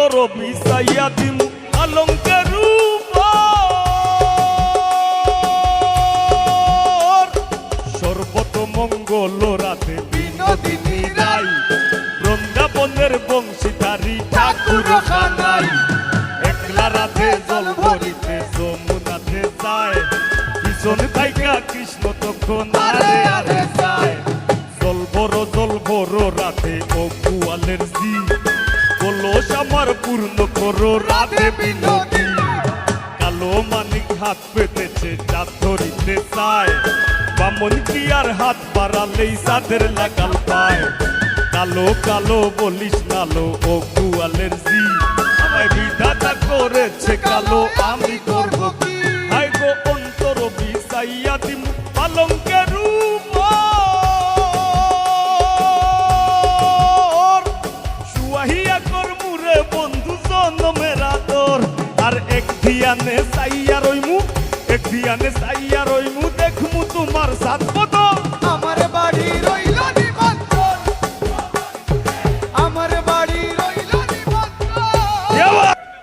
অন্তর বিছাইয়া দিমু আলঙ্কের উপর সর্বত মঙ্গল রাতে বিনোদিনী রাই বৃন্দাবনের বংশীধারী ঠাকুর খানাই একলা রাধে জল ভরিতে যমুনাতে যায় পিছন থাইকা কৃষ্ণ তখন আরে আরে যায় জল বড় রাধে ও গোয়ালের জি কলস আমার পূর্ণ করো রাধে বিনোদী কালো মানিক হাত পেতেছে চাঁদ ধরিতে চায় বামন কি আর হাত বাড়ালেই চাঁদের লাগাল পায় কালো কালো বলিস নালো ও গোয়ালের জি আমায় বিধাতা করেছে কালো আমি করব কি হাই গো অন্তর বিছাইয়া দিমু পালঙ্কের উপর সুয়াহিয়া করমু রে বন্ধু জনমের আদর আর এক ধিয়ানে চাইয়া রইমু দেখমু তোমার সাত বদল আমার বাড়ি রইল নিমন্ত্রণ আমার বাড়ি রইল নিমন্ত্রণ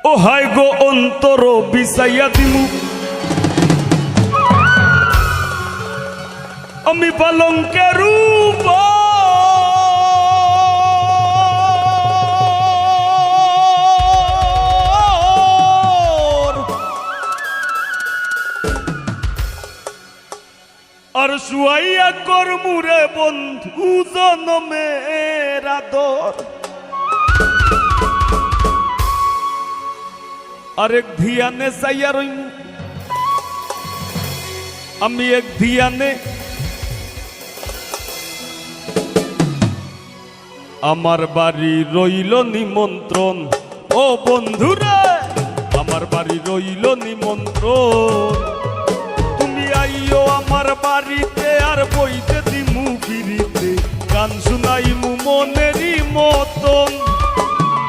ও হাই গো অন্তর বিছাইয়া দিমু আমি পালঙ্কের উপর আর শুয়াইয়া করমু রে বন্ধু জনমের আদর আরেক ধিয়ানে চাইয়া রইমু আমি এক ধিয়ানে আমার বাড়ি রইল নিমন্ত্রণ ও বন্ধুরা আমার বাড়ি রইল নিমন্ত্রণ তুমি আইও আমার বাড়িতে আর বইতে দিমু ফিরিতে গান শুনাইমু মনেরই মতন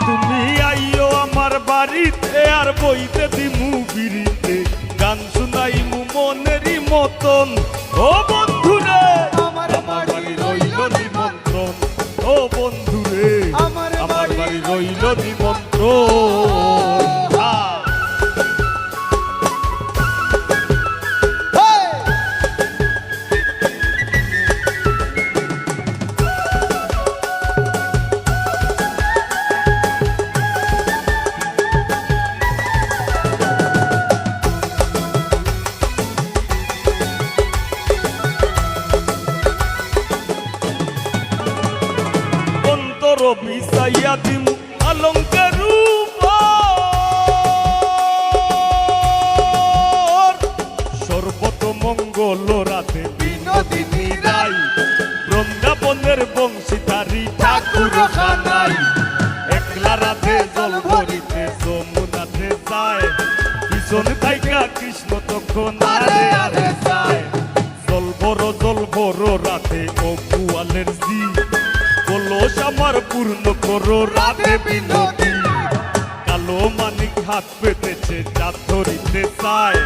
তুমি আইও আমার বাড়িতে আর বইতে দিমু ফিরিতে গান শুনাইমু মনেরই মতন ও বন্ধুরে আমার বাড়ি রইল নিমন্ত্রণ ও বন্ধুরে আমার বাড়ি রইল নিমন্ত্রণ বিছাইয়া দিমু আলঙ্কের উপর সর্বত মঙ্গল রাতে বিনোদিনী রাই বৃন্দাবনের বংশীধারী ঠাকুর খানাই একলা রাধে জল ভরিতে যমুনাতে যায় পিছন থাইকা কৃষ্ণ তখন আরে আরে যায় জল বড় রাধে ও গোয়ালের জি কলস আমার পূর্ণ করো রাধে বিনোদী কালো মানিক হাত পেতেছে চাঁদ ধরিতে চায়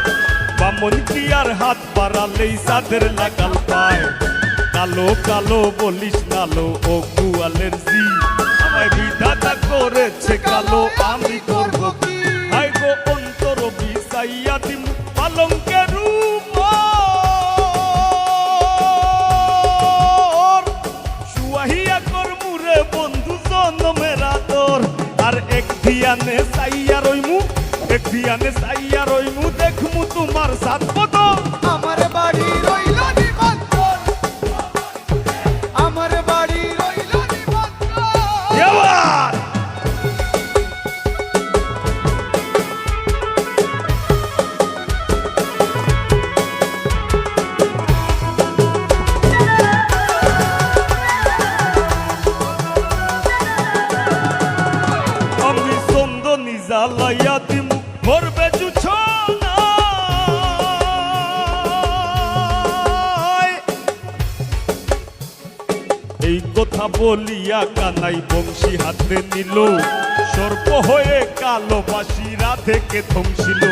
বামন কি আর হাত বাড়ালেই চাঁদের লাগাল পায় কালো কালো বলিস নালো ও গোয়ালের জি আমায় বিধাতা করেছে কালো আমি করব কি হাই গো অন্তর বিছাইয়া দিমু পালঙ্কের উপর সুয়াহিয়া করমু রে বন্ধু জনমের আদর আর এক ধিয়ানে চাইয়া রইমু দেখমু তোমার সাত বদল আমার বাড়ি রইল নিমন্ত্রণ আমার বাড়ি রইল নিমন্ত্রণ আমি চন্দনী জ্বালাইয়া দিমু মরবে এই কথা বলিয়া কানাই বংশী হাতে নিল সর্প হয়ে কালো বাসি রাধেকে ধ্বংসিল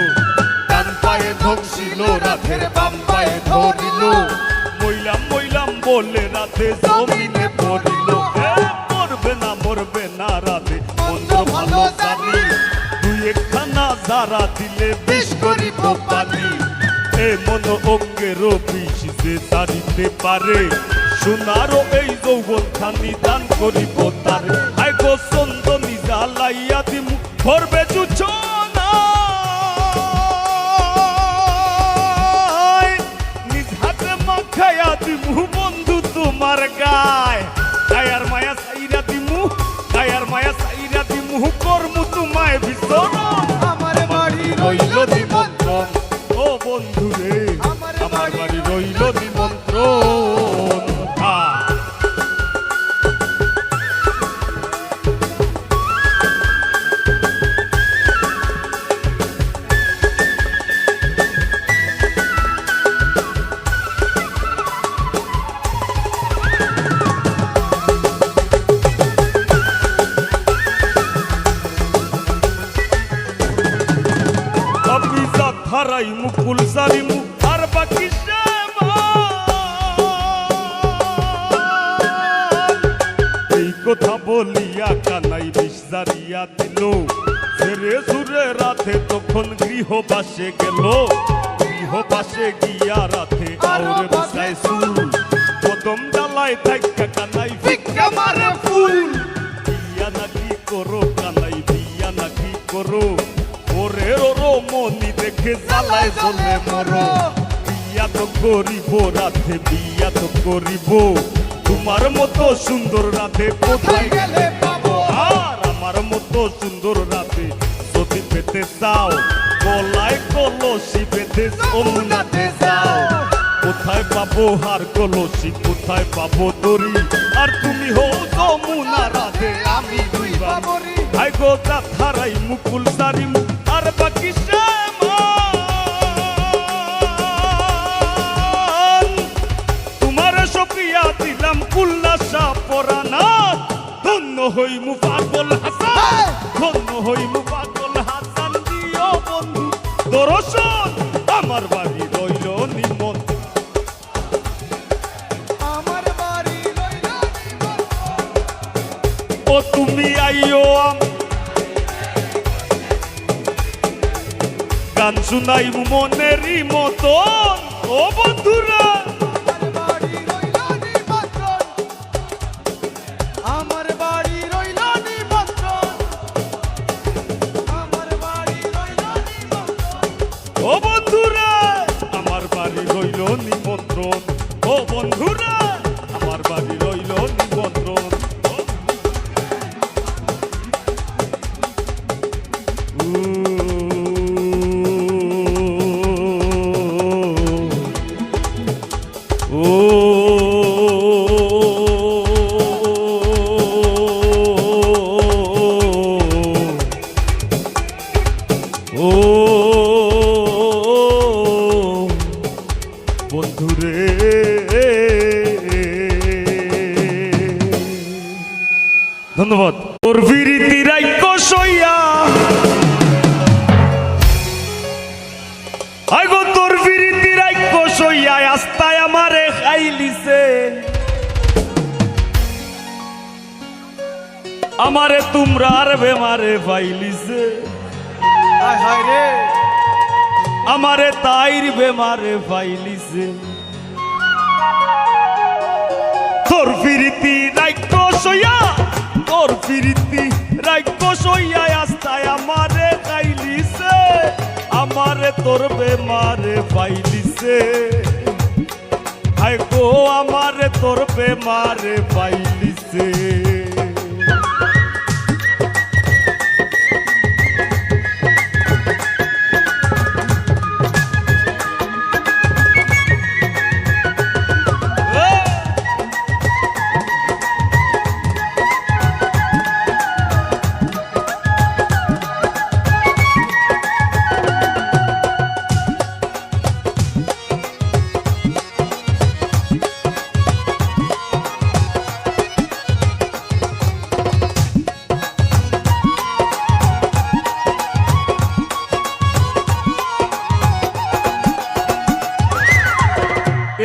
ডান পায়ে ধ্বংসিল রাধের বাম পায়ে ধরিল মইলাম বলে রাধে জমিনে পড়িল মরবে না রাধে মন্ত্র ভালো জানি সারা দিলে বিষ করিব পানি এ মন অঙ্গেরও বিষ যে তারিতে পারে সোনারও এই যৌবন খানি দান করিব তার আই গো চন্দনী জ্বালাইয়া দিমু ভরবে জুছনা নিজ হাতে মাখাইয়া দিমু বন্ধু তোমার গায় গায়ার মায়া সাইরা দিমু গায়ার মায়া সাইরা দিমু করমু তোমায় বিছনা আমার বাড়ি রইল নিমন্ত্রণ ও বন্ধু রে আমার বাড়ি রইল নিমন্ত্রণ হারাই মুকুল সারিমু আর বাকি এই কথা বলিয়া কানাই বিষ জারিয়া দিল ছেড়ে সুরে রাতে তখন গৃহবাসে গেল গৃহবাসে গিয়া রাতে আউরে বসায় সুর কদম ডালায় থাইকা কানাই ভিক্ষা মারে ফুল বিয়া নাকি করো কানাই বিয়া নাকি করো ওরে রো মনি দেখে জ্বালায় জ্বলে মরো বিয়া তো করিব রাতে বিয়া তো করিব তোমার মতো সুন্দর রাতে কোথায় গেলে পাবো আর আমার মতো সুন্দর রাতে যদি পেতে চাও গলায় কলসি বেঁধে যমুনাতে যাও কোথায় পাবো হার কলসি কোথায় পাবো দড়ি আর তুমি হো যমুনা রাতে আমি দুই বাবরি আই গো হারাই মুকুল সারি আর বাকি তোমার সপিয়া দিলাম কুল্লাসা পরানা ধন্য হইমু পাগল হাসান ধন্য হইমু পাগল হাসান দিও বন্ধু দর্শন আমার বাড়ি রইল নিমন্ত্রণ আমার বাড়ি রইল নিমন্ত্রণ ও তুমি আইও গান শুনাইমু মনেরই মতন ও বন্ধুরা আমার বাড়ি রইল নিমন্ত্রণ আমার বাড়ি রইল নিমন্ত্রণ ও বন্ধুরা আমার বাড়ি রইল নিমন্ত্রণ ও বন্ধুরা আমার বাড়ি রইল নিমন্ত্রণ বন্ধুরে ধন্যবাদ তোর বিরীতি রাইক সইয়া আগো তোর বিরীতি রাইক সইয়া আস্তায় আমারে খাইলিছে আমারে তোমরা আর বেমারে পাইলিছে হায় হায় রে আমারে তাইর বেমারে পাইলিছে তোর ফিরিতি রাইক সইয়া তোর ফিরিতি রাইক সইয়া আস্তায় আমারে খাইলিছে আমারে তোর বেমারে পাইলিছে হায় গো আমারে তোর বেমারে পাইলিছে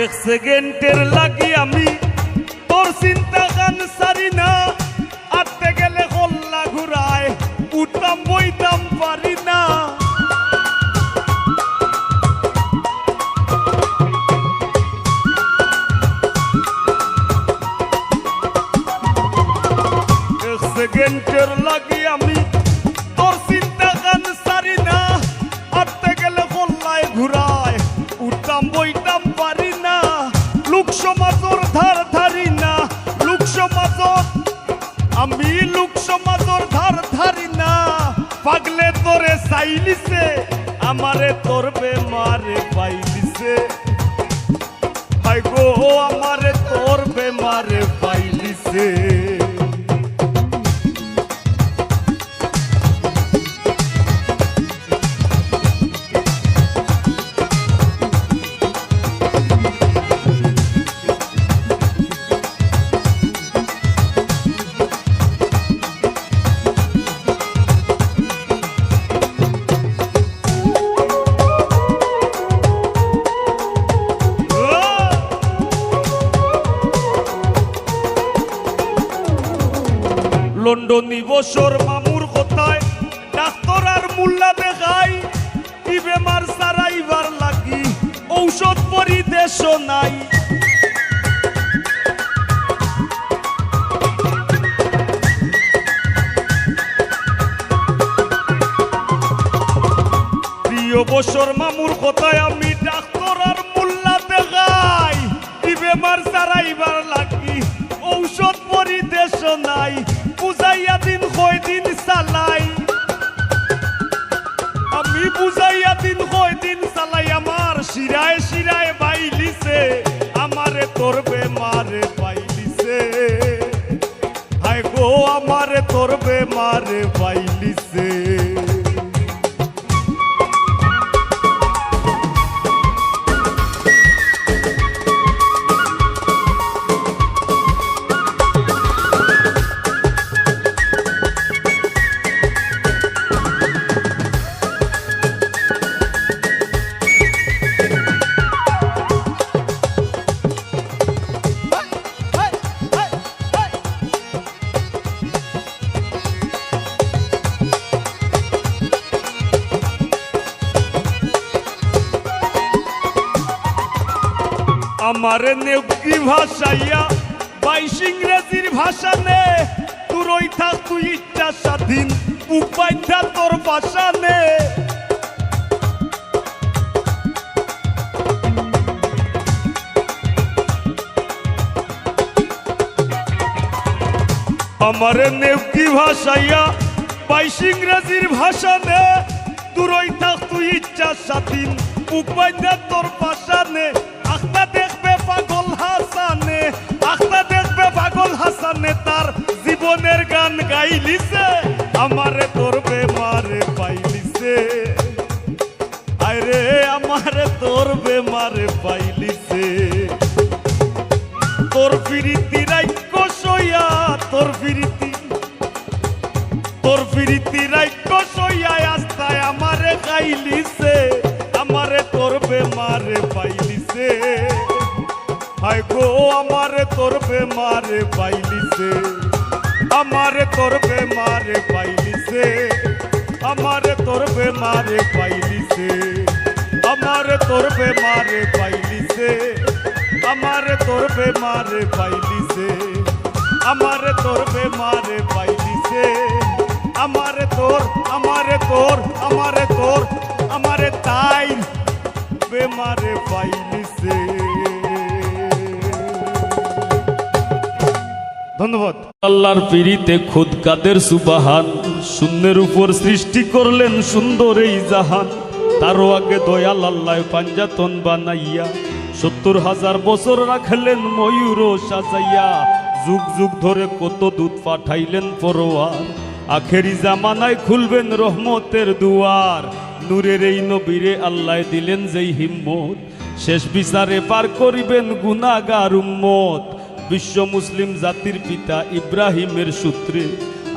এক সেকেন্ডের লাগি আমি তোর চিন্তা গান সারি না আটতে গেলে হল্লা ঘুরায় উঠতাম বইতাম পারি না পাগলে তোরে চাইলিছে আমারে তোর বেমারে পাইলিছে হাই গো আমারে তোর বেমারে পাইলিছে লন্ডনী বসর মামুর কোথায় ডাক্তার আর মুল্লা দেখাই কি বেমার সারাইবার লাগি ঔষধ পরিদেশ নাই প্রিয় বসর মামুর কোথায় আমি ডাক্তার আর মুল্লা দেখাই কি বেমার সারাইবার লাগি ঔষধ পরিদেশ নাই বুঝাইয়া দিন কয় দিন চালাই আমি বুঝাইয়া দিন কয় দিন চালাই আমার শিরায় শিরায় বাইলিছে আমারে তোর বেমারে পাইলিছে হায় গো আমারে তোর বেমারে পাইলিছে আমারে নেকি ভাষাইয়া বাইশ ইংরেজির ভাষা নে তুই থাক তুই ইচ্ছা স্বাধীন উপায়টা তোর ভাষা নে আমারে নেকি ভাষাইয়া বাইশ ইংরেজির ভাষা নে তুই থাক তুই ইচ্ছা স্বাধীন উপায়টা তোর ভাষা নে আখতা দেখবে পাগল হাসানে আখতা দেখবে পাগল হাসানে তার জীবনের গান গাইলিছে আমারে তোর বেমারে পাইলিছে আরে আমারে তোর বেমারে পাইলিছে তোর ফিরিতি রাইক সইয়া তোর ফিরিতি রাইক সইয়া আস্তায় আমারে গাইলিছে আমারে তোর বেমারে পাইলিছে হায় গো আমারে তোর বেমারে পাইলিছে আমারে তোর বেমারে পাইলিছে আমারে তোর বেমারে পাইলিছে আমারে তোর বেমারে পাইলিছে আমারে তোর বেমারে পাইলিছে আমারে তোর বেমারে পাইলিছে আমারে তোর আমারে তাই বেমারে পাইলিছে ধন্যবাদ আল্লাহর পিরিতে খুদ কাদের সুবাহান শূন্যের উপর সৃষ্টি করলেন সুন্দর এই জাহান তারও আগে দয়াল আল্লাহ পাঞ্জাতন বানাইয়া ৭০,০০০ বছর রাখলেন ময়ূর সাজাইয়া যুগ যুগ ধরে কত দূত পাঠাইলেন পরোয়ার আখেরি জামানায় খুলবেন রহমতের দুয়ার নূরের এই নবীরে আল্লাহ দিলেন যেই হিম্মত শেষ বিচারে পার করিবেন গুনাহগার উম্মত বিশ্ব মুসলিম জাতির পিতা ইব্রাহিমের সূত্রে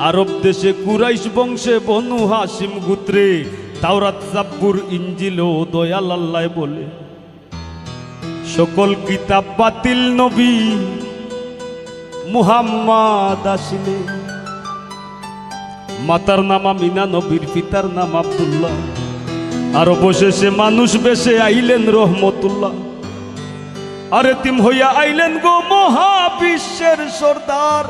আরব দেশে কুরাইশ বংশে বনু হাসিম গোত্রে তাওরাত জাব্বুর ইনজিল ও দয়াল আল্লাহ বলে সকল কিতাব বাতিল নবী মুহাম্মদ আসিলে মাতার নাম আমিনা নবীর পিতার নাম আব্দুল্লাহ আর অবশেষে মানুষ বেশে আইলেন রহমতুল্লাহ আরে তিম হইয়া আইলেন গো মহাবিশ্বের সর্দার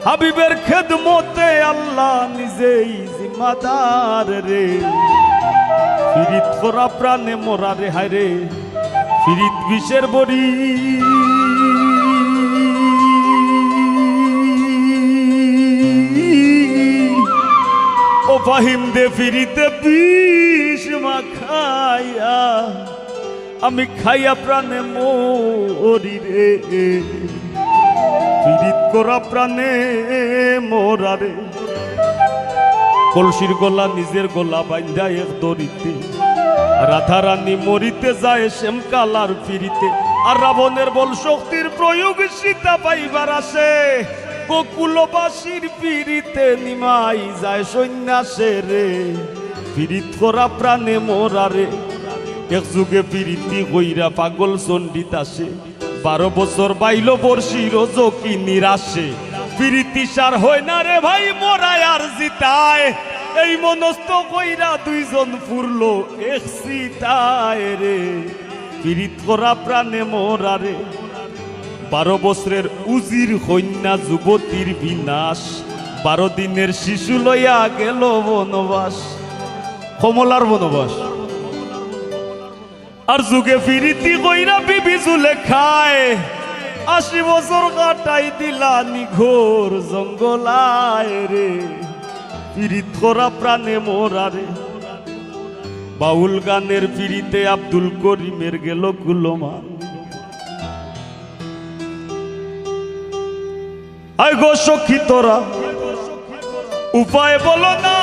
হাবিবের খেদমতে আল্লাহ নিজেই জিম্মাদার রে ফিরিত করা প্রাণে মরা রে হায় রে ফিরিত বিষের বড়ি ও ও ফাহিম দে ফিরিতে বিষ মাখাইয়া আমি খাইয়া প্রাণে মরি রে পীড়িত করা প্রাণে মোরা রে কলসির গলা নিজের গলা বাইন্ধা এক দড়িতে রাধা রানী মরিতে যায় শ্যামকালার ফিরিতে আর রাবণের বল শক্তির প্রয়োগ সীতা পাইবার আসে গোকুলবাসীর পীড়িতে নিমাই যায় সন্ন্যাসে রে পীড়িত করা প্রাণে মোরা রে এক যুগে পীড়িতি কইরা পাগল চন্ডিত আসে 12 বছর বাইল বর্ষি রোজ কি নিরাশে পীড়িতি সার হয় না রে ভাই মোরায় আর জিতায় এই মনস্থ কইরা দুইজন ফুরলো এক সিতায় রে পীড়িত করা প্রাণে মোরা রে 12 বছরের উজির কন্যা যুবতীর বিনাশ 12 দিনের শিশু লইয়া গেল বনবাস কমলার বনবাস আর যুগে ফিরিতি কইরা বিবি জুলে খায় 80 বছর কাটাই দিলা নিঘোর জঙ্গলায় রে পীড়িত করা প্রাণে মোরা রে বাউল গানের পীড়িতে আব্দুল করিমের গেল কুলমান আয় গো সখী তোরা উপায় বলো না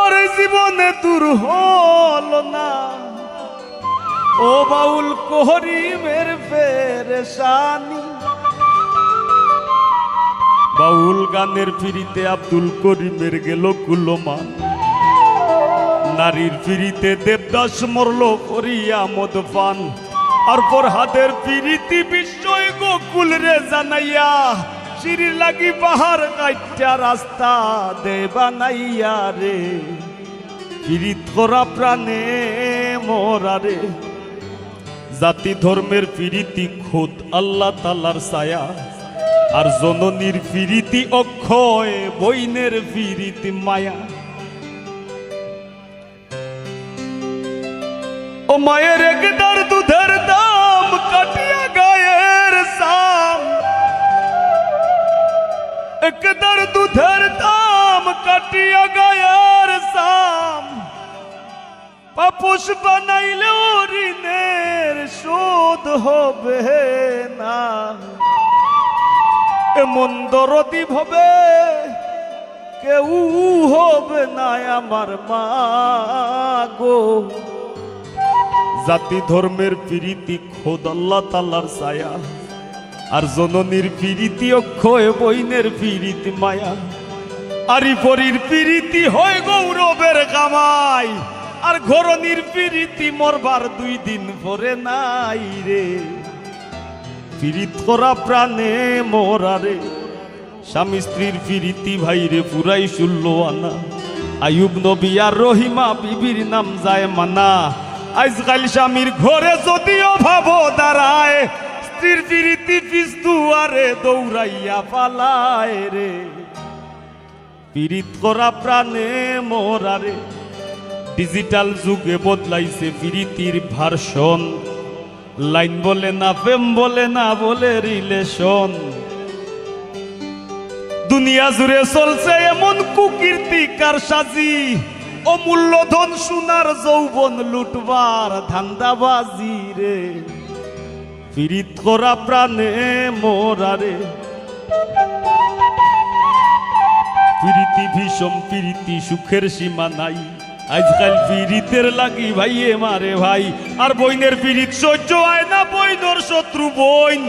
আরে জীবনে দূর হলো না ও বাউল করিমের পেরেশানি বাউল গানের ফিরিতে আব্দুল করিমের গেল কুলমান নারীর ফিরিতে দেবদাস মরল করিয়া মদপান আর পর হাতের ফিরিতি বিস্ময় গোকুল রে জানাইয়া সিঁড়ি লাগি পাহাড় কাইটা রাস্তা দে বানাইয়া রে ফিরিত করা প্রাণে মোরা রে জাতি ধর্মের ফিরিতি খোদ আল্লাহ তাআলার ছায়া আর জননীর ফিরিতি অক্ষয় বইনের ফিরিতি মায়া ও মায়ের একদার দুধের দাম কাটিয়া গায়ের সাম একদার দুধের দাম কাটিয়া গায়ের সাম পাপুষ বানাইলে ঋণের শোধ হবে না এমন দরদি হবে কেউ হবে না আমার মা গো জাতি ধর্মের প্রীতি খোদ আল্লাহ তাআলার ছায়া আর জননীর প্রীতি অক্ষয় বইনের প্রীতি মায়া আরি পরীর প্রীতি হয় গৌরবের কামাই আর ঘরণীর প্রীতি মরবার 2 দিন পরে নাই রে প্রীত করা প্রাণে মোরা রে স্বামী স্ত্রীর প্রীতি ভাইরে পুরাই 16 আনা আয়ুব নবী আর রহিমা বিবির নাম যায় মানা আজকাল স্বামীর ঘরে যদিও ভাব দাঁড়ায় স্ত্রীর প্রীতি পিছ দুয়ারে দৌড়াইয়া পালায় রে প্রীত করা প্রাণে মোরা রে ডিজিটাল যুগে বদলাইছে প্রীতির ভার্সন লাইন বলে না প্রেম বলে না বলে রিলেশন দুনিয়া জুড়ে চলছে এমন কুকীর্তি কারসাজি অমূল্যধন সোনার যৌবন লুটবার ধান্দাবাজি রে প্রীত করা প্রাণে মোরা রে প্রীতি ভীষণ প্রীতি সুখের সীমা নাই আজকাল প্রীতের লাগি ভাইয়ে মারে ভাই আর বইনের প্রীত সহ্য হয় না বইনর শত্রু বইন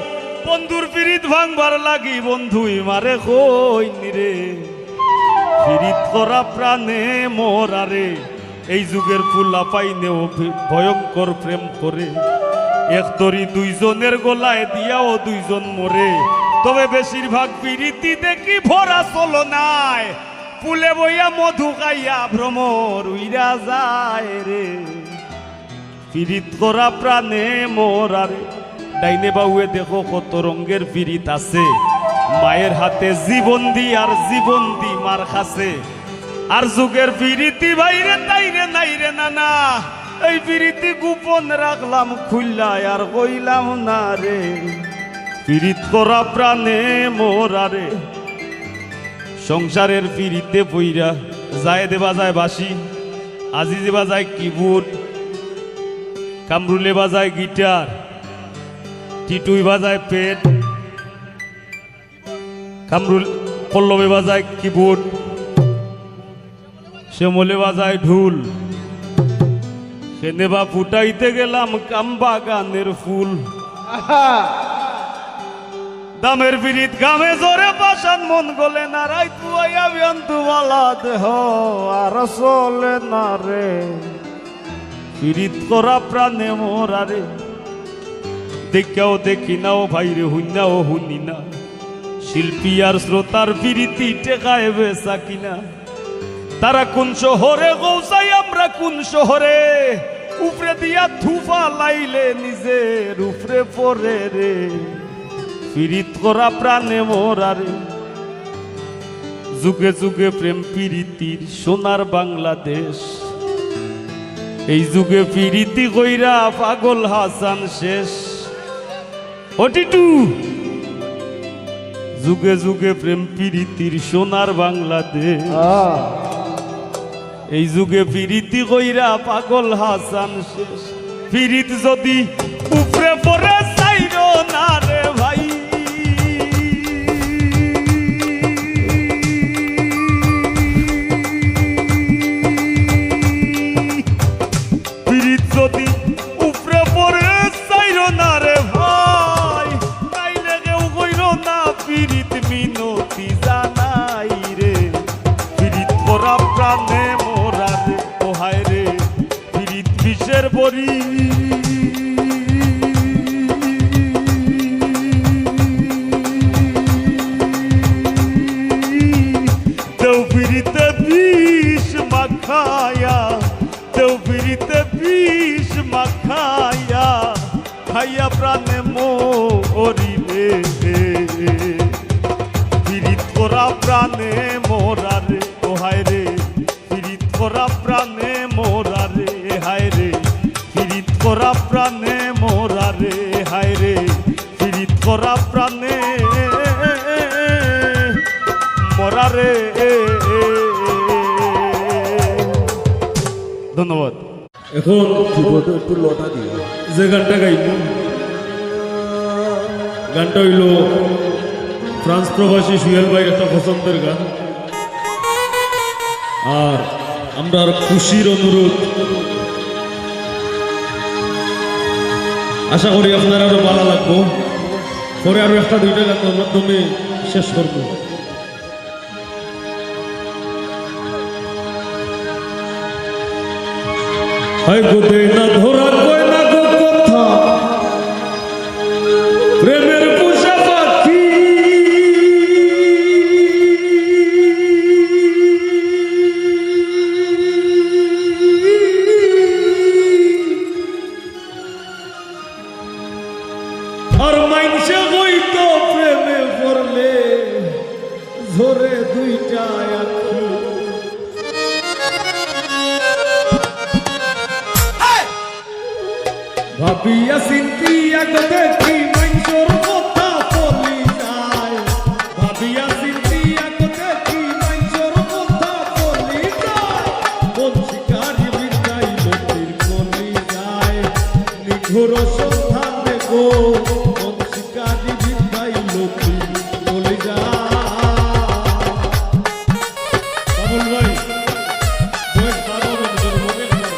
বন্ধুর প্রীত ভাঙবার লাগি বন্ধুই মারে কইন রে প্রীত করা প্রাণে মোরা রে এই যুগের ফুলা পাইনেও ভয়ঙ্কর প্রেম করে এক তরি 2 জনের গলায় দিয়াও 2 জন মরে তবে বেশিরভাগ প্রীতি দেখি ভরা চলো নাই ফুলে বইয়া মধু খাইয়া ভ্রমর উইরা যায় রে প্রীত করা প্রাণে মোরা রে ডাইনে বাউয়ে দেখো কত রঙের প্রীত আছে মায়ের হাতে জীবন দি আর জীবন দি মার খাসে আর যুগের প্রীতি ভাইরে তাইরে নাইরে নানা এই পিরিতি গোপন রাখলাম খুললা আর কইলাম না রে পিরিত করা প্রাণে মোরারে সংসারের পিরিতে বইরা যায় দেবা যায় বাসি আজিজে বাজায় কিবোর্ড কামরুলে বাজায় গিটার টিটুই বাজায় পেট কামরুল পল্লবে বাজায় কিবোর্ড শ্যামলে বাজায় ঢুল সেনেবা ফুটাইতে গেলাম কাম্বা গানের ফুল দামের বিরিত গামে জোরে পাশান মন গলে না রাই তুয়াইয়া বিয়ন্তুওয়ালা দেহ আর চলে না রে পিরিত করা প্রাণে মোরারে দেখাও দেখি নাও ভাইরে হুইনাও হুনি না শিল্পী আর শ্রোতার পিরিতি টেকায় বেচা কিনা তারা কোন শহরে গৌসাই আমরা কোন শহরে উপরে দিয়া থুফা লাইলে নিজের উপরে পরে রে পিরিত করা প্রাণে মোরারে যুগে যুগে প্রেম পিরিতির সোনার বাংলাদেশ এই যুগে পিরিতি কইরা পাগল হাসান শেষ ওটিটু যুগে যুগে প্রেম পিরিতির সোনার বাংলাদেশ এই যুগে পিরিতি কইরা পাগল হাসান শেষ পিরিত যদি উপরে পরে চাইরো না রে ভাই পিরিত যদি উপরে পরে চাইরো না রে ভাই তাইলে কেউ কইরো না পিরিত মিনতি জানাই রে পিরিত করা প্রাণে মোরা রে ওহায় রে পিরিত বিষের বরি দেও পিরিতে বিষ মাখায়া দেও পিরিতে বিষ মাখায়া খাইয়া প্রাণে মোরি রে পিরিত করা প্রাণে মোরা রে ওহায় রে পিরিত করা প্রাণে মোরা রে হায় রে পিরিত করা প্রাণে মোরা রে হায় রে পিরিত করা প্রাণে মোরা রে ধন্যবাদ। এখন একটু লটা দিও যে গানটা গাইব গানটা হইল ফ্রান্স প্রবাসী সুহেল ভাইয়ের একটা পছন্দের গান আর আমরা আর খুশির অনুরোধ আশা করি আপনার আরো ভালো লাগবো পরে আরো একটা দুইটা গানের মাধ্যমে শেষ করবো হাই গো দে না ধরা কই না গো কথা প্রেমের পোষা পাখি আর মাইনসে হইতো প্রেমে পড়লে ঝরে দুইটা আখি ভাবিয়া চিন্তিয়া দেখি মাইনসর কথা বলি যায় ভাবিয়া চিন্তিয়া দেখি মাইনসর কথা বলি যায় কোন শিকারি বিদায় লোকের বলি যায় নিঘুর সন্ধানে গো কোন শিকারি বিদায় লোকের বলি যায় বাবুল ভাই বয়স বাবা বন্ধুর মনে হ্যালো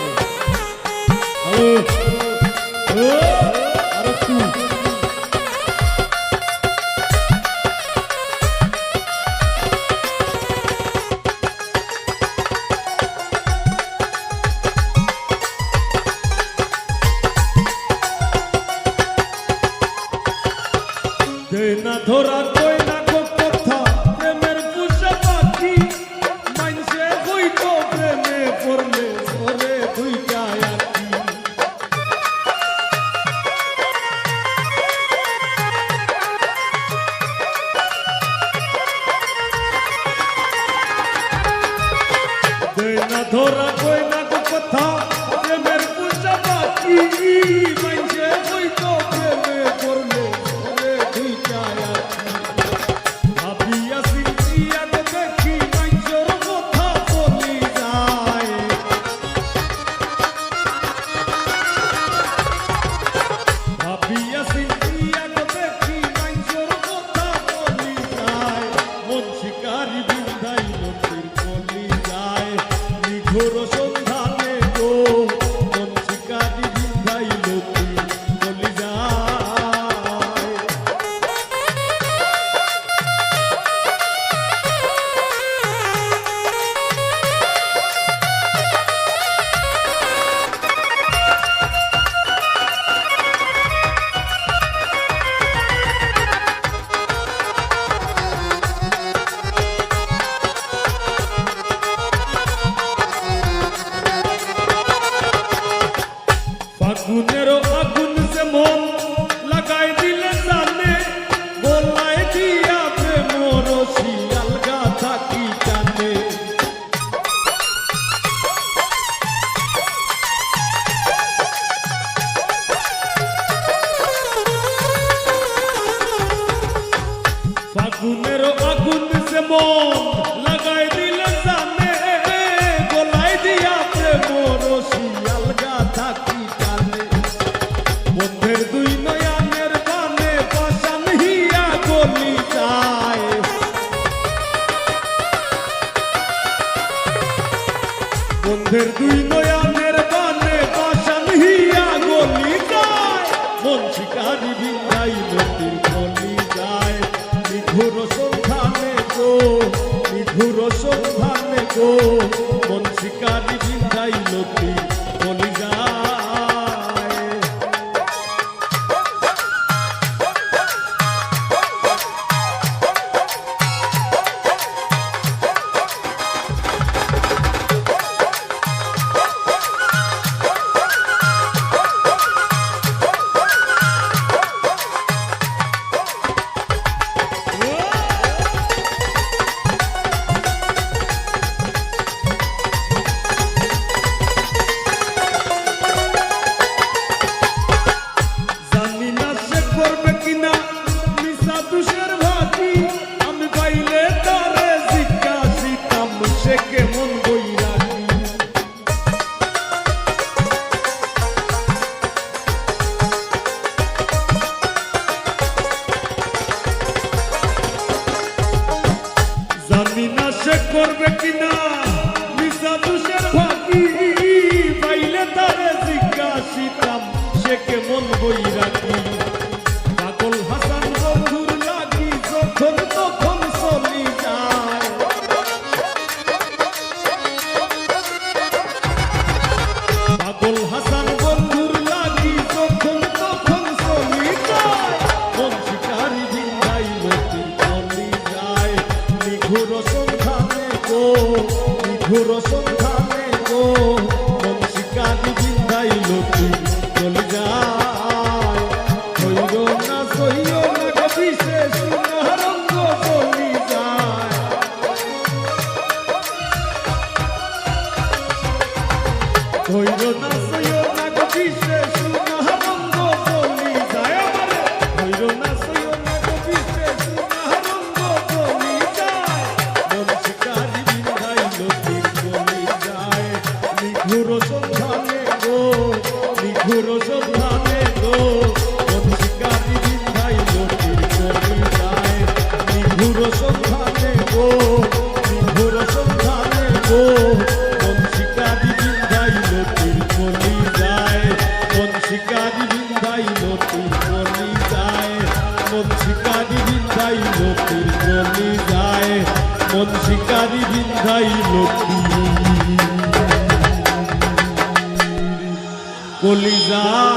না ধরা কই না গো কথা প্রেমের পোষা পাখি মাইনসে হইতো প্রেমে পড়লে ওরে দুইটা আখি না ধরা কই না গো কথা প্রেমের পোষা সে মন লাগাই দিলে জানে গোলায় দিয়া প্রেম রশি আলগা থাকি টানে ফাগুনের আগুন সে মন লাগাই দিলে জানে গোলায় দিয়া প্রেম রশি আলগা থাকি টানে বন্ধের দুই নয়নের বানে পাশান হিয়া গলি যায় বন্ধের দুই নয়নের বানে পাশান হিয়া গলি যায় মন শিকারি বিন্দাই নদীর গলি যায় নিঘুর সন্ধানে গো নিঘুর সন্ধানে গো মন শিকারি বিন্দাই নদীর গলি যায় জানি না সে করবে কিনা মিশা তুষের ভাতি আমি পাইলে তারে জিজ্ঞাসিতাম সে কেমন বৈরাগী জানি না সে করবে কিনা মিশা তুষের ভাতি পাইলে তারে জিজ্ঞাসিতাম সে কেমন বৈরাগী পাগল হাসান বন্ধুর লাগি যখন তখন চলি যায় পাগল হাসান বন্ধুর লাগি যখন তখন চলি যায় মন শিকারি ভিন্দাই লতি চলি যায় নিঘুর সন্ধানে গো নিঘুর সন্ধানে গো মন শিকারি ভিন্দাই লতি চলি যায় হইল না সইল না গো বিশেষ রঙ্গ চলি যায় হইল না সইল না গো বিশেষ রঙ্গ চলি যায় আমারে হইল না সইল না গো বিশেষ রঙ্গ চলি যায় মন শিকারি বিন্ধাই লতির চলি যায় নিঘুর সন্ধানে গো নিঘুর সন্ধানে গো মন শিকারি বিন্ধাই লতির চলি যায় নিঘুর সন্ধানে গো নিঘুর সন্ধানে গো মন শিকারি বিন্ধাই লতির চলি যায় মন শিকারি বিন্ধাই লতির চলি যায় মন শিকারি বিন্ধাই লতির চলি যায় মন শিকারি বিন্ধাই লতির চলি যায়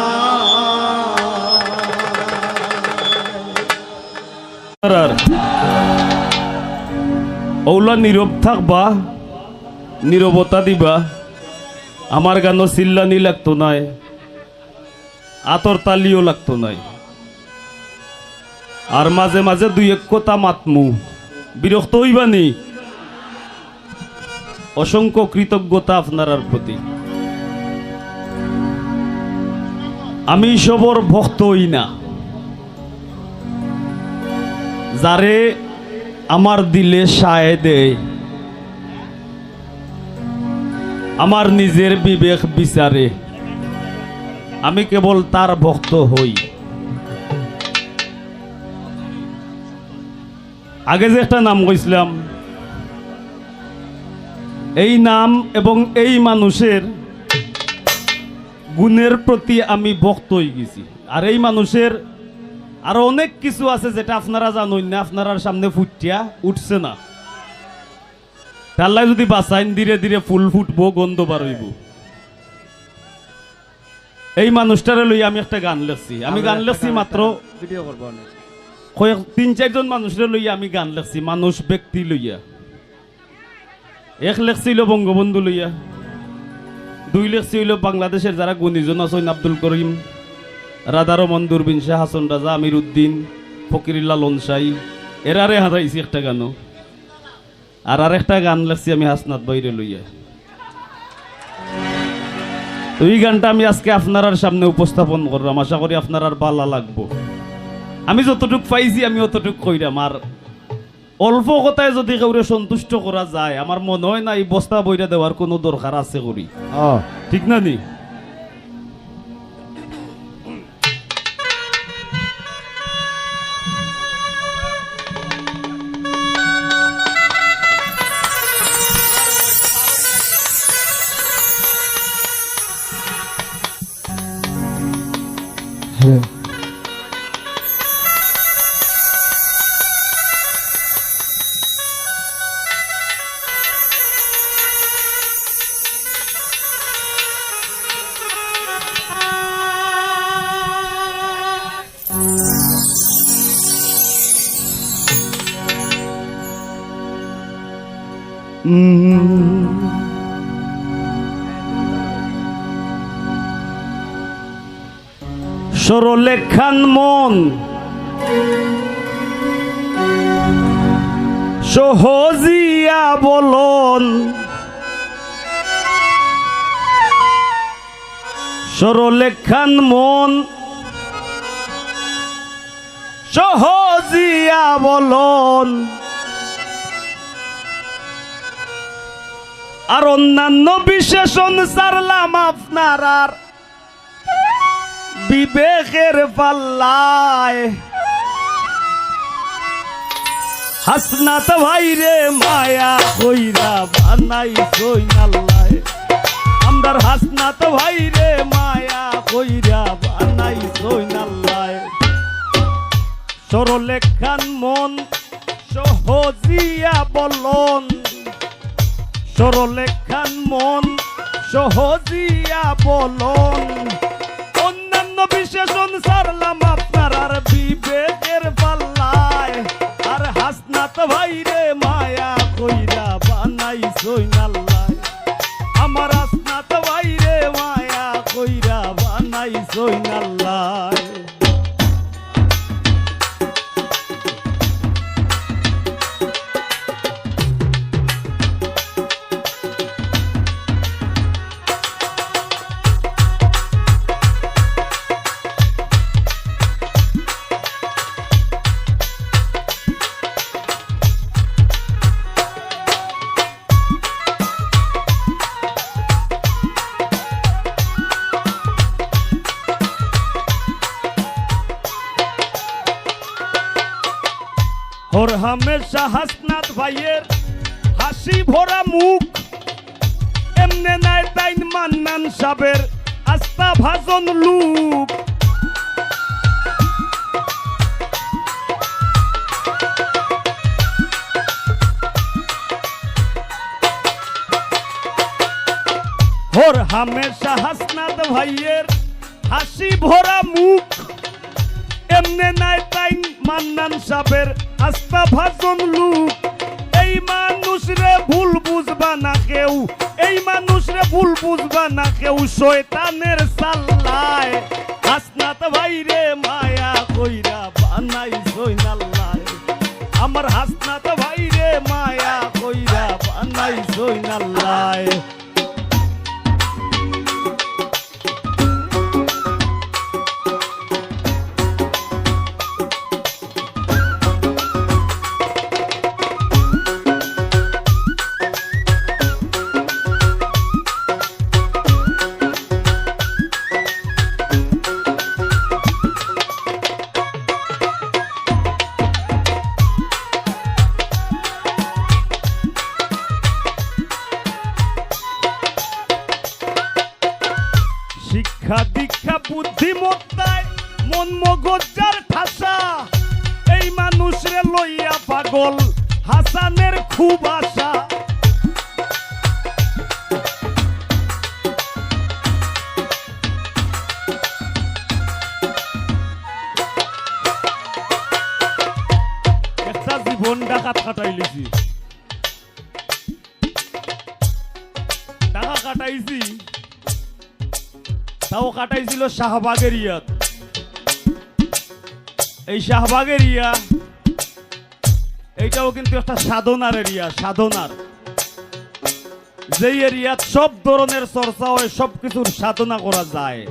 ওলা নীরব থাকবা নীরবতা দিবা আমার গানও চিল্লানি লাগতো নাই আতর তালিও লাগতো নাই আর মাঝে মাঝে দুই এক কথা মাতমু বিরক্ত হইবানি অসংখ্য কৃতজ্ঞতা আপনার প্রতি আমি সবর ভক্ত হই না যারে আমার দিলে সায় দেয় আমার নিজের বিবেক বিচারে আমি কেবল তার ভক্ত হই আগে যে একটা নাম কইছিলাম এই নাম এবং এই মানুষের গুণের প্রতি আমি ভক্ত হয়ে গেছি আর এই মানুষের আরো অনেক কিছু আছে যেটা আপনারা জানেন না আপনার সামনে ফুটিয়া উঠছে না তাল্লাই যদি বাঁচাইন ধীরে ধীরে ফুল ফুটবো গন্ধ বার হইব এই মানুষটারে লই আমি একটা গান লেখছি আমি গান লেখছি মাত্র ভিডিও করব কয়েক 3-4 জন মানুষের লইয়া আমি গান লেখছি মানুষ ব্যক্তি লইয়া এক লেখছিল বঙ্গবন্ধু লইয়া 2 লেখছি হইল বাংলাদেশের যারা গুণীজন আছেন আব্দুল করিম রাধারমন দূরবীন শাহ হাসন রাজা আমির উদ্দিন ফকিরুল্লাহ লনসাই এরারে হারাইছি একটা গানও আর আরেকটা গান লাগছি আমি হাসনাত বাইরে লইয়া। তো এই গানটা আমি আজকে আপনার সামনে উপস্থাপন করলাম, আশা করি আপনার আর ভালো লাগবো। আমি যতটুক পাইছি আমি অতটুক কইরাম, আর অল্প কথায় যদি কাউরে সন্তুষ্ট করা যায় আমার মনে হয় না এই বস্তা বইরা দেওয়ার কোনো দরকার আছে করি, ঠিক না নি? সরলেখান মন সহজিয়া বলন, সরলেখান মন সহজিয়া বলন, আর অন্যান্য বিশেষণ সারলাম আপনার আর বিবেকের পাল্লায়। হাসনাত ভাইরে মায়া কইরা বানাই সইনাল্লায়, আমরার হাসনাত ভাইরে মায়া কইরা বানাই সইনাল্লায়। সরলেখান মন সহজিয়া বলন, সরলেখান মন সহজিয়া বলন, অন্যান্য বিশেষণ সারলাম আপনার আর বিবেকের পাল্লায়। আর হাসনাত ভাইরে মায়া কইরা বানাই সইনাল্লায়, আমার হাসনাত ভাইরে মায়া কইরা বানাই সইনাল্লায়। হর হামেশা হাসনাত ভাইয়ের হাসি ভরা মুখ, এমনে নাই তাইন মান্নান সাবের আস্থা ভাজন লুক। হর হামেশা হাসনাত ভাইয়ের হাসি ভরা মুখ, এমনে নাই তাইন মান্নান সাবের আস্থা ভাজন লুক। এই মানুষ রে ভুল বুঝবা না কেউ, এই মানুষ রে ভুল বুঝবা না কেউ, শয়তানের সাল্লায়। হাসনাত ভাইরে মায়া কইরা বানাই সইনাল্লায়, আমার হাসনাত ভাইরে মায়া কইরা বানাই সইনাল্লায়। শিক্ষা দীক্ষা বুদ্ধিমত্তায় মন মগজার ঠাসা, এই মানুষ রে লইয়া পাগল হাসানের খুব আশা। একটা জীবন ডাকাত কাটাইলিছি, টাকা কাটাইছি, তাও কাটাইছিল শাহবাগের ইয়াত। এই শাহবাগ এরিয়া এইটাও কিন্তু একটা সাধনার এরিয়া, সাধনার। যেই এরিয়াত সব ধরনের চর্চা হয়, সব কিছুর সাধনা করা যায়।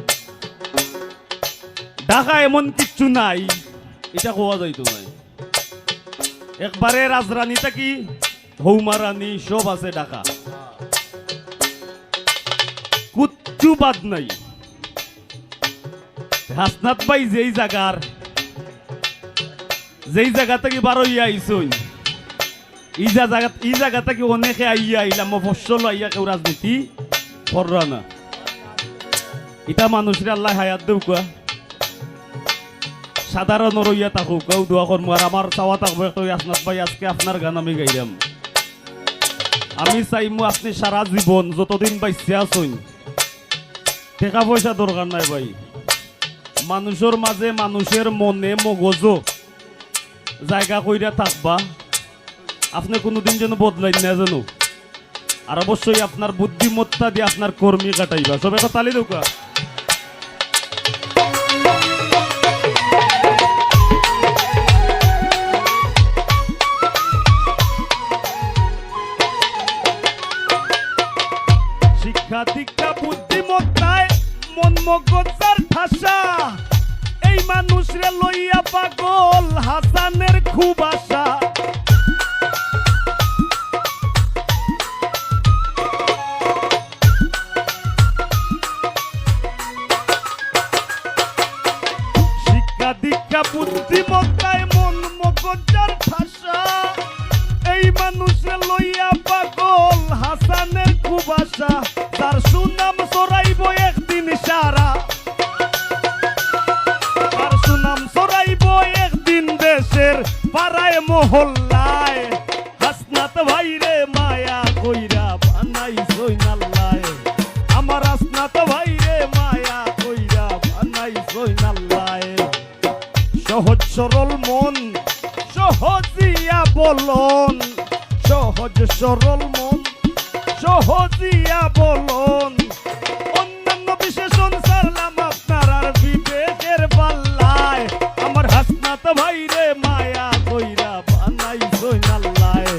ঢাকা এমন কিচ্ছু নাই এটা কোয়া যাইতো নাই। একবারে রাজরানী থাকি হৌমারানী সব আছে ঢাকা, কুচ্ছু বাদ নাই। হাসনাত ভাই যেই জায়গা থেকে বারো ইয়া আইসই, এই জায়গা থেকে অনেকে আইয়া আইলাম মফস্বল আইয়া কেউ রাজনীতি কররা না। এটা মানুষের আল্লাহ হায়াত দেউ কোয়া, সাধারণ রইয়া থাকুক, কেউ দোয়া করবো। আর আমার চাওয়া থাকবো একটা, হাসনাত ভাই আজকে আপনার গান আমি গাইলাম। আমি চাইমু আপনি সারা জীবন যতদিন বাইসে আসুন, টাকা পয়সা দরকার নাই ভাই, মানুষের মাঝে মানুষের মনে মগজ জায়গা কইরা থাকবা। আপনি কোনোদিন যেন বদলাই না জানো। আর অবশ্যই আপনার বুদ্ধিমত্তা দিয়ে আপনার কর্মী কাটাইবা। সব একটা তালি দোকা। শিক্ষা দীক্ষা বুদ্ধিমত্তায় মন মগজার ঠাসা, এই মানুষরে লইয়া পাগল হাসানের খুব আশা। শিক্ষা দীক্ষা বুদ্ধিমত্তায় মন মগজার ঠাসা, এই মানুষরে লইয়া পাগল হাসানের খুব আশা। তার সুনাম চড়াইব একদিন সারা, তার সুনাম চড়াইব একদিন দেশের পাড়ায় মহল্লায়। হাসনাত ভাইরে মায়া কইরা বানাইছই নাল্লায়, আমার হাসনাত ভাইরে মায়া কইরা বানাইছই নাল্লায়। সহজ সরল মন সহজিয়া বলন, সহজ সরল মন সহজিয়া বলন। অন্যান্য বিশেষণ সারলাম আপনার আর বিবেকের পাল্লায়। আমার হাসনাত ভাইরে মায়া কইরা বানাইছই নাল্লায়,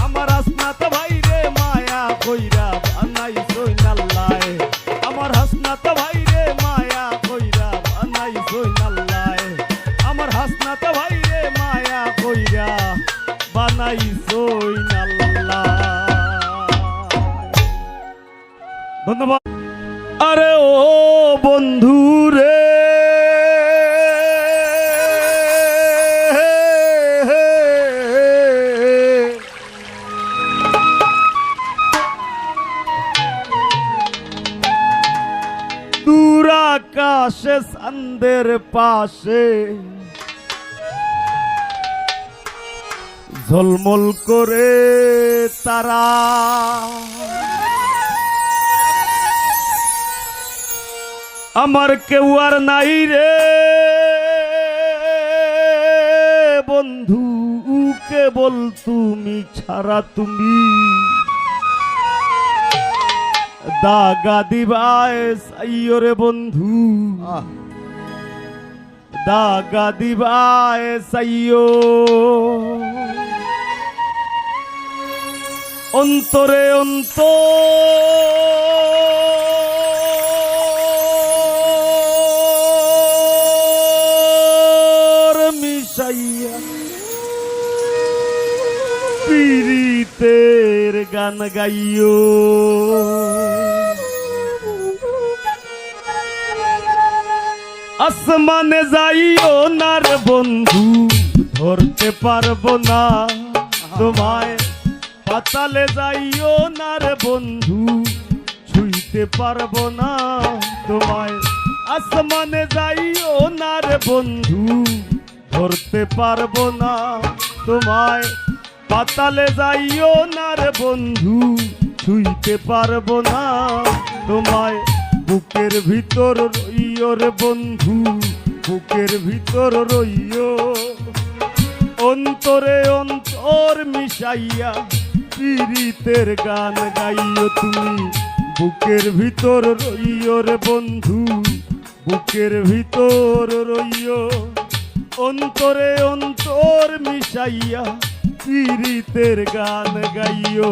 আমার হাসনাত ভাইরে মায়া কইরা বানাইছই নাল্লায়, আমার হাসনাত ভাইরে মায়া কইরা বানাইছই নাল্লায়, আমার হাসনাত ভাইরে মায়া কইরা বানাইছই নাল্লায়। ধন্যবাদ। আরে ও বন্ধু রে, দূর আকাশে চাঁদের পাশে ঝলমল করে তারা, আমার কেউ আর নাই রে বন্ধু, কেবল তুমি ছাড়া। তুমি দাগা দিবায় সাইও রে বন্ধু, দাগা দিবায় সাইও। অন্তরে অন্তর মিশাইয়া পীড়িতের গান গাইও। আসমানে যাইও না রে বন্ধু, ধরতে পারবো না তোমায়। পাতালে যাইও না রে বন্ধু, ছুঁইতে পারবো না তোমায়। আসমানে যাইও না রে বন্ধু, ধরতে পারবো না তোমায়। পাতালে যাইও না রে বন্ধু, ছুঁইতে পারবো না তোমায়। বুকের ভিতর রইও রে বন্ধু, বুকের ভিতর রইও। অন্তরে অন্তর মিশাইয়া পীড়িতের গান গাইও তুমি। বুকের ভিতর রইও রে বন্ধু, বুকের ভিতর রইও। অন্তরে অন্তর মিশাইয়া পীড়িতের গান গাইও।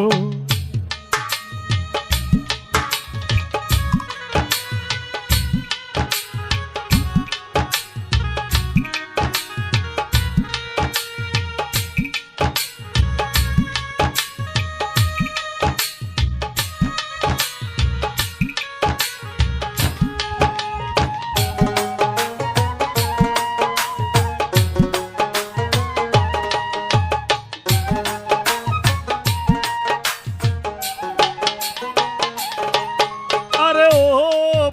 আরে ও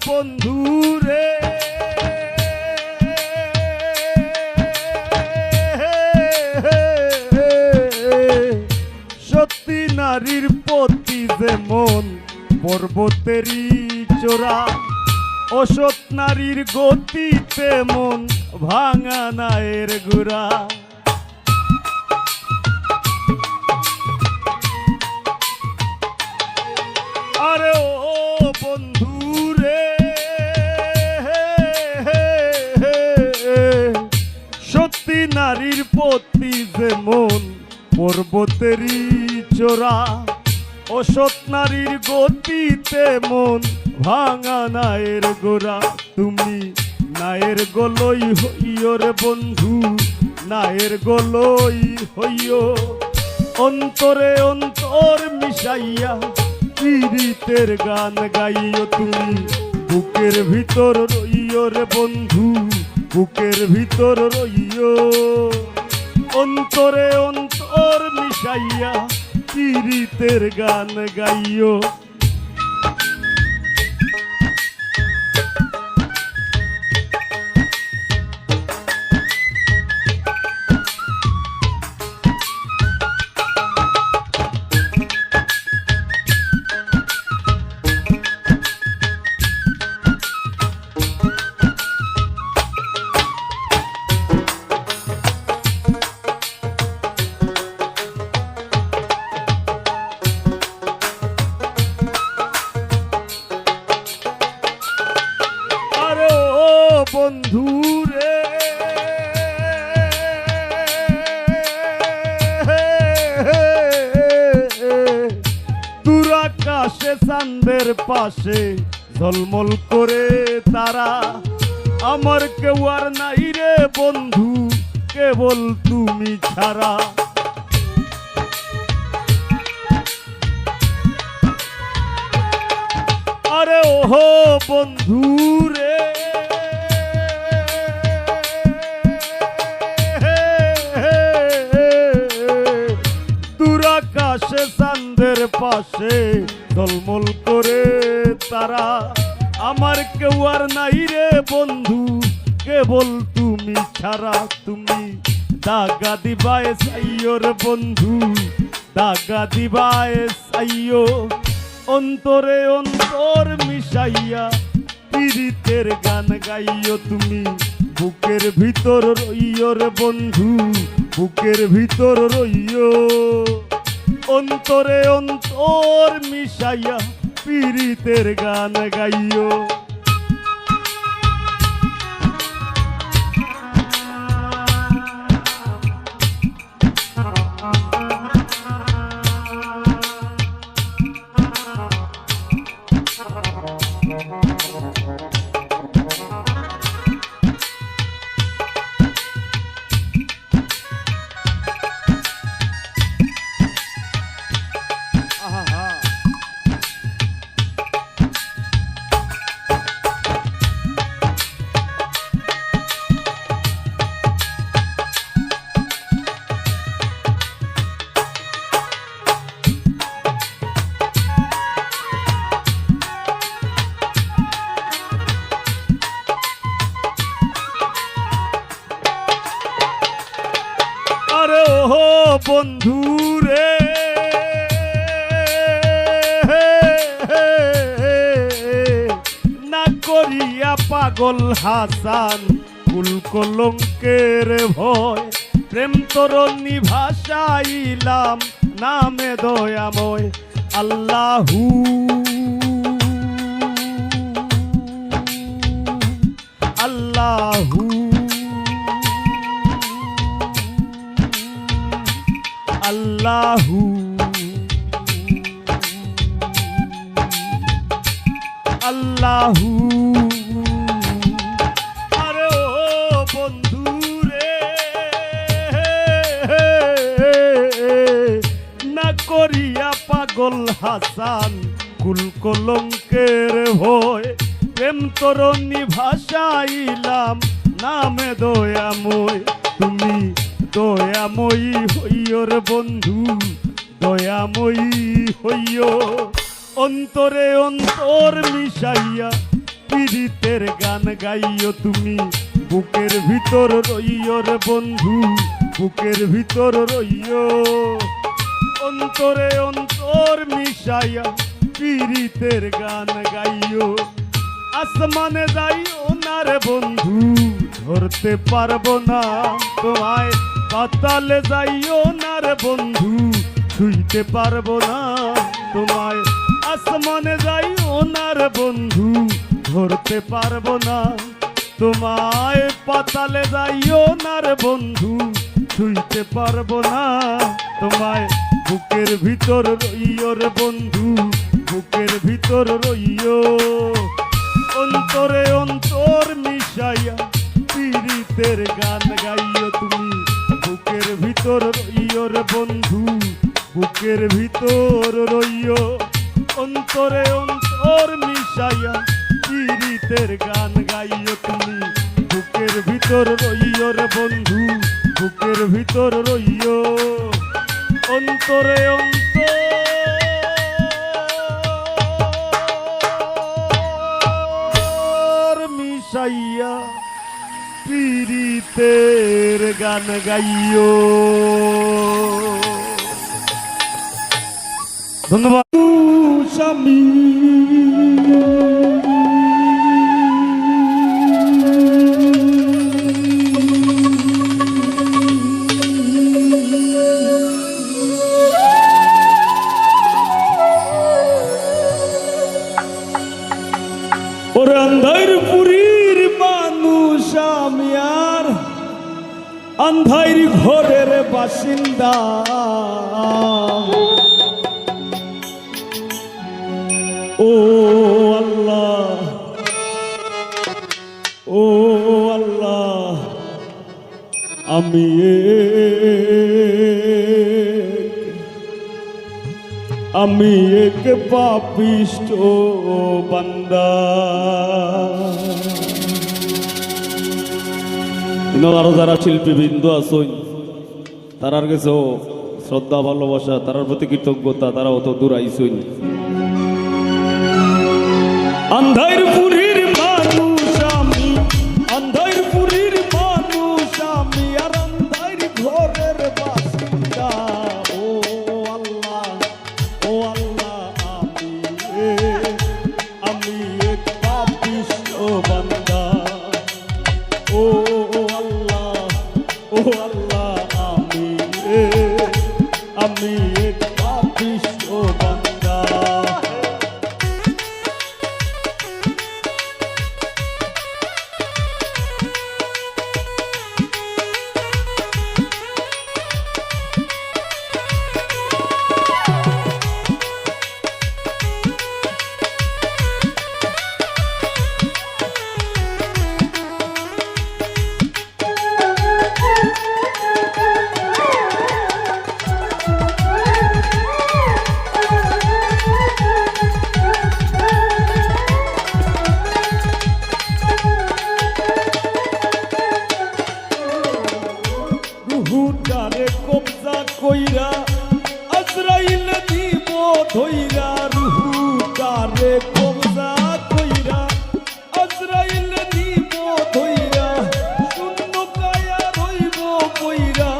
বন্ধু রে, সত্যি নারীর প্রতি যেমন পর্বতেরই চোরা, অসৎ নারীর গতি তেমন ভাঙা নায়ের গুড়া। আরে ও বন্ধু রে, সত্যি নারীর প্রতি যেমন পর্বতেরই চোরা, অসৎ নারীর গতি তেমন ভাঙা নায়ের গোড়া। তুমি নায়ের গলই হইও রে বন্ধু, নায়ের গলই হইও। অন্তরে অন্তর মিশাইয়া পীড়িতের গান গাইও। তুমি বুকের ভিতর রইও রে বন্ধু, বুকের ভিতর রইও। অন্তরে অন্তর মিশাইয়া পীড়িতের গান গাইও। আরে ও বন্ধু রে, দূর আকাশে চাঁদের পাশে ঝলমল করে তারা, আমার কেউ আর নাই রে বন্ধু, কেবল তুমি ছাড়া। আরে ওহো বন্ধু রে, দূর আকাশে চাঁদের পাশে ঝলমল করে তারা, আমার কেউ আর নাই রে বন্ধু, কেবল তুমি ছাড়া। তুমি দাগা দিবায় চাইও রে বন্ধু, দাগা দিবায় চাইও। অন্তরে অন্তর মিশাইয়া পীড়িতের গান গাইও। তুমি বুকের ভিতর রইও রে বন্ধু, বুকের ভিতর রইও। অন্তরে অন্তর মিশাইয়া পীড়িতের গান গাইও। আরে ওহো বন্ধু রে, না করিয়া পাগল হাসান কুল কলঙ্কের ভয়, প্রেম তরণী ভাষাইলাম নামে দয়াময় আল্লাহু। আল্লাহু আল্লাহু আল্লাহু আরে ও বন্ধু রে না করিয়া পাগল হাসান কুল কলঙ্কের ভয় প্রেম তরণী ভাষাইলাম নামে দয়াময় তুমি দয়াময়ী হইও রে বন্ধু দয়াময়ী হইও অন্তরে অন্তর মিশাইয়া পীড়িতের গান গাইও তুমি বুকের ভিতর রইও রে বন্ধু বুকের ভিতর রইও অন্তরে অন্তর মিশাইয়া পীড়িতের গান গাইও আসমানে যাইও না রে বন্ধু ধরতে পারবো না তোমায় পাতালে যাইও না রে বন্ধু ছুঁইতে পারবো না তোমায় আসমানে যাইও না রে বন্ধু ধরতে পারবো না তোমায় পাতালে যাইও না রে বন্ধু ছুঁইতে পারবো না তোমায় বুকের ভিতর রইও রে বন্ধু বুকের ভিতর রইও অন্তরে অন্তর মিশাইয়া পীড়িতের গান গাইও তুমি বুকের ভিতর রইও রে বন্ধু বুকের ভিতর রইও অন্তরে অন্তর মিশাইয়া পীড়িতের গান গাইও তুমি বুকের ভিতর রইও রে বন্ধু বুকের ভিতর রইও অন্তরে অন্তর মিশাইয়া পীড়িতের গান গাইও ধন্যবাদ স্বামী ওরে আন্ধার পুরীর মানুষ আমি আর আন্ধার ঘরের বাসিন্দা ও আল্লাহ ও আল্লাহ আমি এক পাপিষ্ট বান্দা আরো যারা শিল্পীবৃন্দ আছেন তারার কাছে শ্রদ্ধা ভালোবাসা তারার প্রতি কৃতজ্ঞতা তারা অত দূর আইসইন আন্ধার পুরীর মানুষ আমি আন্ধার পুরীর মানুষ আমি আর আন্ধার ঘরের বাসিন্দা ও আল্লাহ আমি এক পাপিষ্ট বান্দা ও আল্লাহ আমি এক পাপিষ্ট বান্দা রুহুটারে কবজা কইরা আজরাইল দিব ধইরা রুহুটারে কবজা কইরা আজরাইল দিব ধইরা শূন্য কায়া রইব কইরা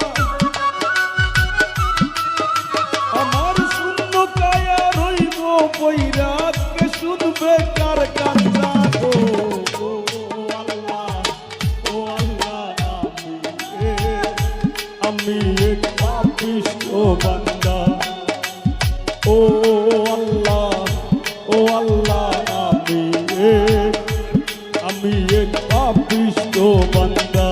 আমার শূন্য কায়া রইব কইরা কে শুনবে কার কান্না গো আমি এক পাপিষ্ট বান্দা ও আল্লাহ আমি এক পাপিষ্ট বান্দা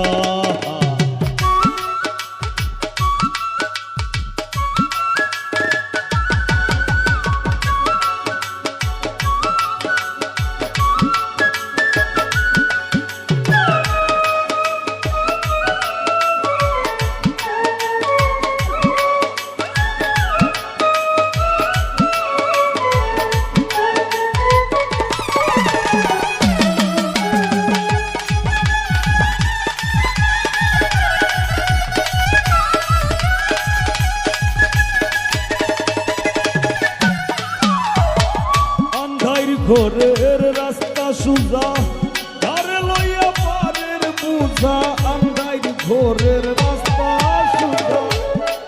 ঘরের রাস্তা সুজা তারে লইয়া পারের বুঝা আন্দাইর ঘরের রাস্তা সুজা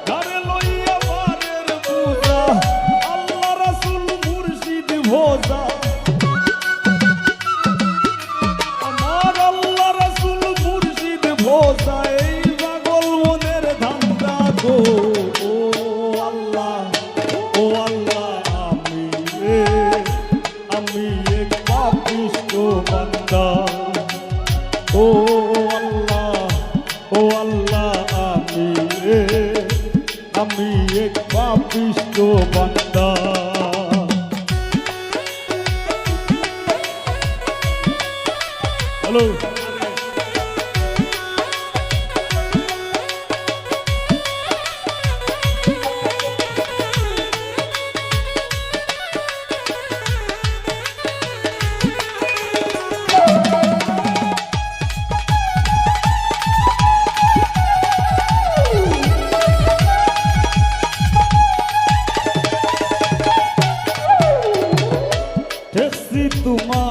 তারে লইয়া পারের বুঝা আল্লাহ রাসূল মুর্শিদ ভোজা আমার আল্লাহ রাসূল মুর্শিদ ভোজা এই পাগল মনের ধান্দা গো ও আল্লাহ আমি এক পাপিষ্ঠ বান্দা ও আল্লাহ আমি এক পাপিষ্ঠ বান্দা হ্যালো দেখছি তোমার